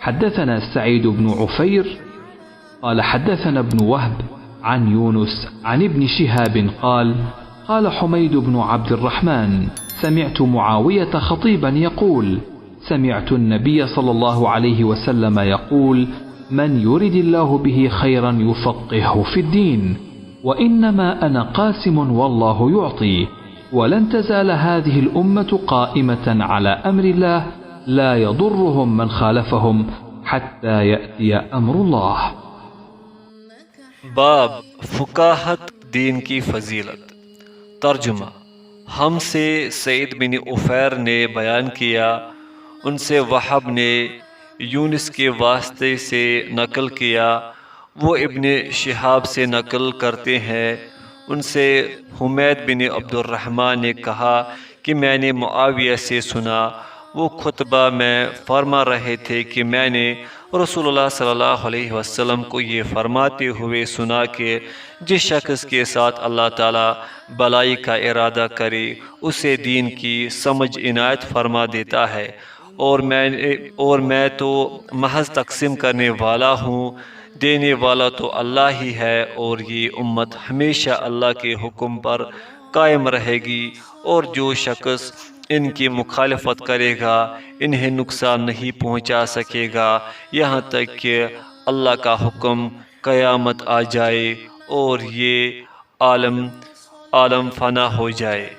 حدثنا سعيد بن عفير قال حدثنا ابن وهب عن يونس عن ابن شهاب قال قال حميد بن عبد الرحمن سمعت معاوية خطيبا يقول سمعت النبي صلى الله عليه وسلم يقول من يرد الله به خيرا يفقهه في الدين وإنما أنا قاسم والله يعطي ولن تزال هذه الأمة قائمة على أمر الله لا يضرهم من خالفهم حتى يأتي أمر الله. बाब फुकाहत दीन की फजीलत। तर्जुमा। हमसे सईद बिन उफैर ने बयान किया, उनसे वहब ने यूनिस के वास्ते से नकल किया, वो इब्ने शिहाब से नकल करते हैं। उनसे हुमैद बिन अब्दुर्रहमान ने कहा कि मैंने मुआविया से सुना, वो खुतबा में फरमा रहे थे कि मैंने रसूलुल्लाह सल्लल्लाहु अलैहि वसल्लम को ये फरमाते हुए सुना कि जिस शख्स के साथ अल्लाह ताला भलाई का इरादा करे उसे दीन की समझ इनायत फरमा देता है, और मैं तो महज तकसीम करने वाला हूँ, देने वाला तो अल्लाह ही है, और ये उम्मत हमेशा अल्लाह के हुक्म पर कायम रहेगी, और जो शख्स इनकी मुखालफत करेगा इन्हें नुकसान नहीं पहुंचा सकेगा यहाँ तक कि अल्लाह का हुक्म क़यामत आ जाए और ये आलम फना हो जाए।